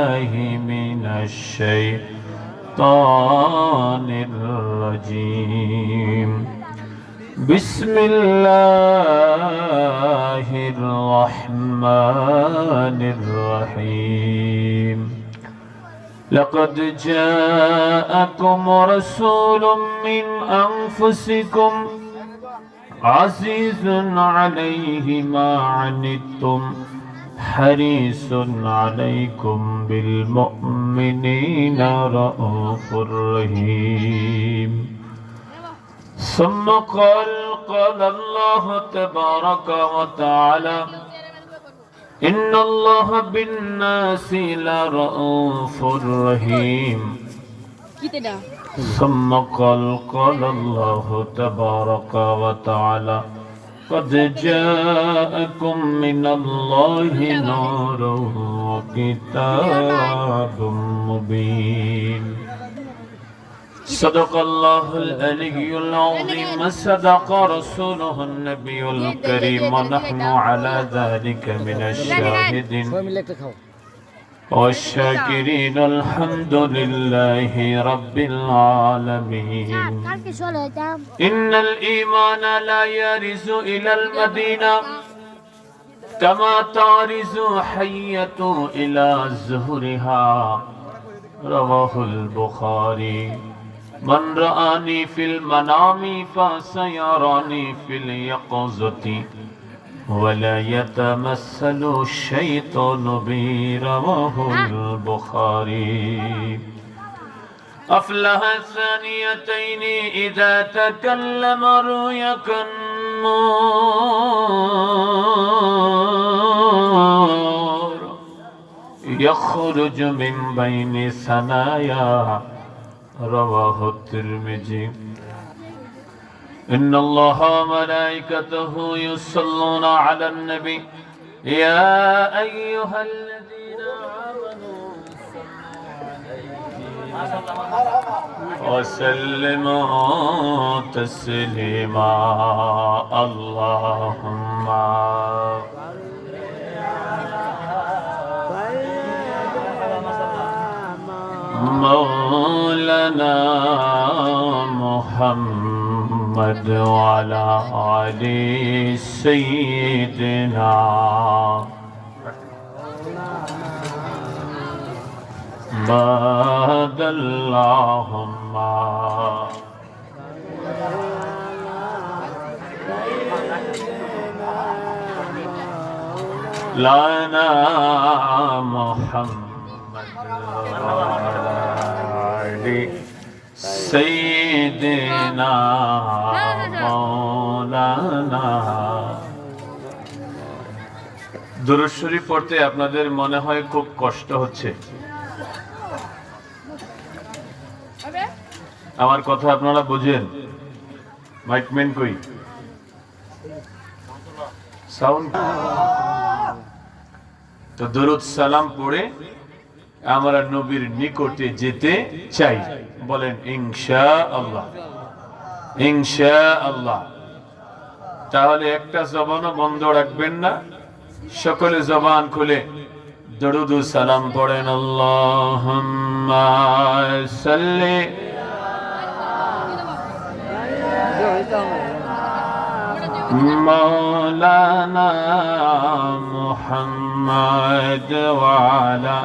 من الشيطان الرجيم بسم الله الرحمن الرحيم لقد جاءكم رسول من أنفسكم عزيز عليه ما عنتم حريص عليكم بالمؤمنين رؤوف رحيم ثم قال الله تبارك وتعالى إن الله بالناس لرؤوف رحيم ثم قال الله تبارك وتعالى قد جاءكم من الله نور وكتاب مبين صدق الله العلي العظيم صدق رسوله النبي الكريم ونحن على ذلك من الشاهدين والشاكرين الحمد لله رب العالمين إن الإيمان لا يرز إلى المدينة كما ترز حية إلى زهرها رواه البخاري من رآني في المنام فسيراني في اليقظة ولا يتمثل الشيطان بي رواه البخاري أفلح الثانيتين إذا تكلم رؤيا كالنور يخرج من بين ثنايا رواه الترمذي إن الله وملائكته يصلون على النبي يا أيها الذين آمنوا وسلموا تسليما اللهم مولانا محمد وعلى آل سيدنا بعد اللهم لنا محمد وعلى آل سيدنا مولانا দুরূদ শরীফ পড়তে আপনাদের মনে হয় খুব কষ্ট হচ্ছে। আমার কথা আপনারা বুঝেন? মাইকম্যান কই? সাউন্ড তো দরুদ সালাম পড়ে আমরা নবীর নিকটে যেতে চাই। বলেন ইনশাআল্লাহ, ইনশাআল্লাহ। তাহলে একটা জবানও বন্ধ রাখবেন না, সকলে জবান খুলে দরুদ ও সালাম পড়েন। আল্লাহুম্মা সাল্লি মাওলানা মুহাম্মদ ওয়া আলা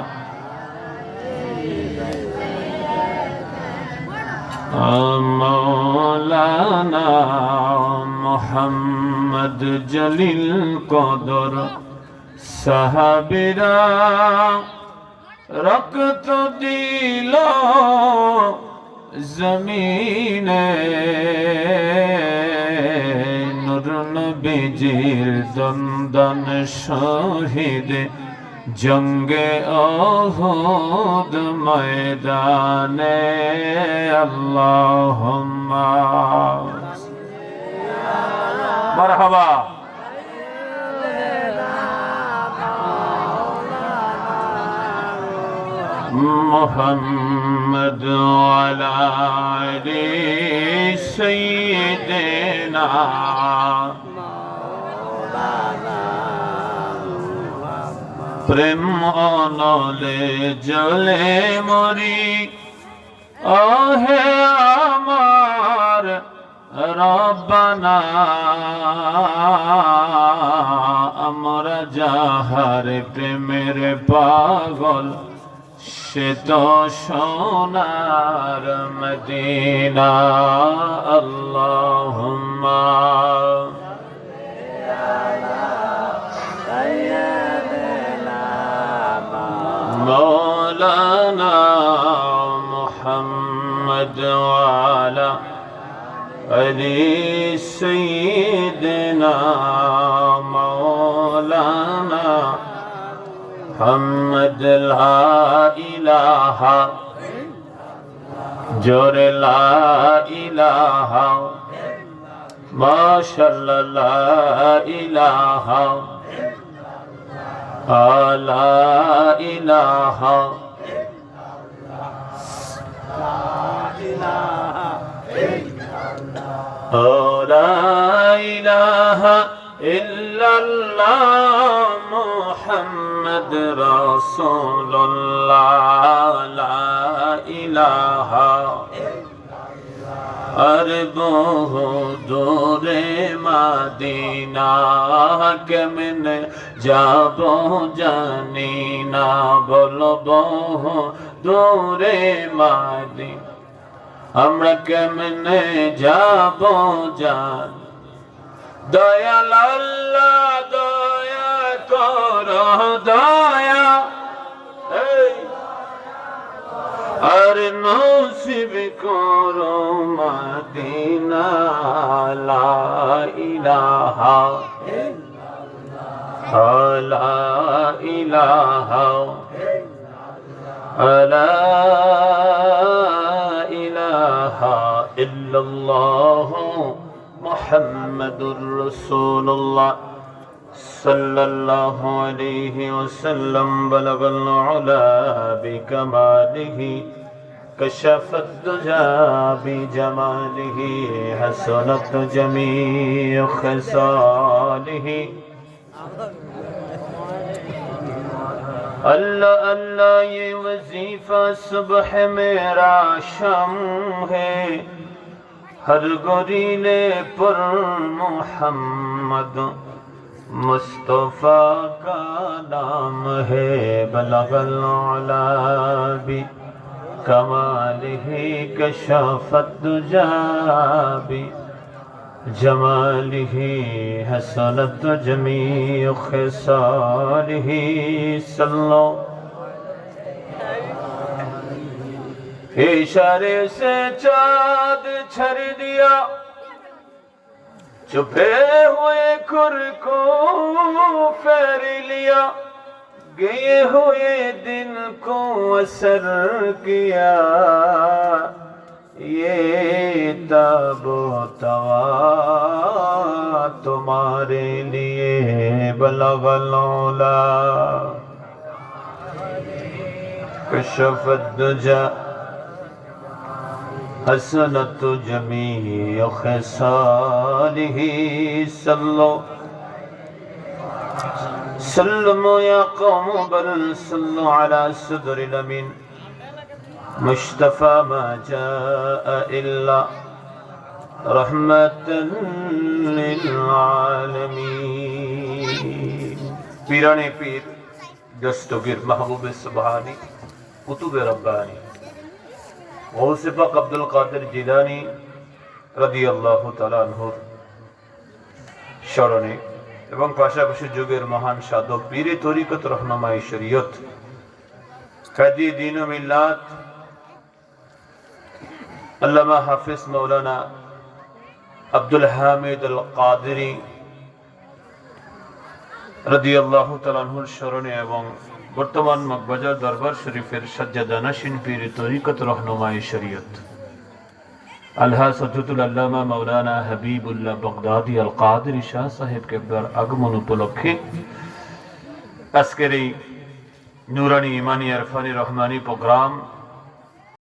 مولانا محمد جلیل قدر সাহাবীরা রক্ত দিল জমিনে নূর নবীজির দন্দন শহীদ জঙ্গে ওহুদ ময়দানে আল্লাহুম্মা মারহাবা মুহাম্মদ ওয়ালা আলি সাইয়্যিদিনা প্রেম অনলে জলে মরি আহে আমার রব্বানা আমরা যাহার প্রেমের পাগল সে তো সোনার মদিনা আল্লাহুম্মা مولانا محمد وعلى علي سيدنا مولانا محمد لا إله جور لا إله ما شاء الله لا إله لا إله لا إله إلا الله محمد رسول الله لا إله আর বহু দূরে মাদিনা কেমনে যাব জানি না বলো বহু দূরে মাদিনা আমরা কেমনে যাব জান দয়াল আল্লাহ দয়া করো দয়া আর নসিব করো মদিনা লা ইলাহা লা ইলাহা লা ইলাহা ইল্লাল্লাহ মুহাম্মাদুর রাসূলুল্লাহ সাল্লাল্লাহু আলাইহি ওয়াসাল্লাম বালাগাল উলা বিকামালিহি কাশাফাত দুজা বিজামালিহি হাসানাত জামিউ খিসালিহি अल्लाह अल्लाह ये वजीफा सुबह मेरा शाम है हर गोरीले पर मोहम्मद मुस्तफ़ा का नाम है बलगल उला बि कमालिही कशफत दुजा बि जमालिही हसनत जमीउ खिसालिही सल्लो इशारे से चाँद छर दिया चुपे हुए खुर को फेर लिया गए हुए दिन को असर किया ये ताबो तवा तुम्हारे लिए बलगल उला कशफत दुजा हसनत जमीउ खिसालिही सल्लो सल्लमो या कौम बल सल्लो अला सदरिल अमीन मुस्तफा मा जाअ इल्ला रहमतन लिल आलमीन पीराने पीर दस्तगीर महबूब सुबहानी कुतुब रब्बानी गौसे पाक अब्दुल कादिर जिलानी রাদিয়াল্লাহু তাআলা আনহুর স্মরণে এবং পাশাপাশি যুগের মহান সাধক পীরে তরিকত রহনুমায়ে শরীয়ত কাদি দ্বীন ও মিল্লাত আল্লামা হাফিজ মাওলানা আব্দুল হামিদ আল কাদেরী রাদিয়াল্লাহু তাআলা আনহুর স্মরণে এবং বর্তমান মগবাজার দরবার শরীফের সাজ্জাদানাশিন পীরে তরিকত রহনুমায়ে শরীয়ত আলহাজ হযরতুল আল্লামা মাওলানা হাবিবুল্লাহ বাগদাদী আল কাদেরী শাহ সাহেব কেবলার আগমন উপলক্ষে আজকের এই নুরানি ইমানি ইরফানি রহমানি প্রোগ্রাম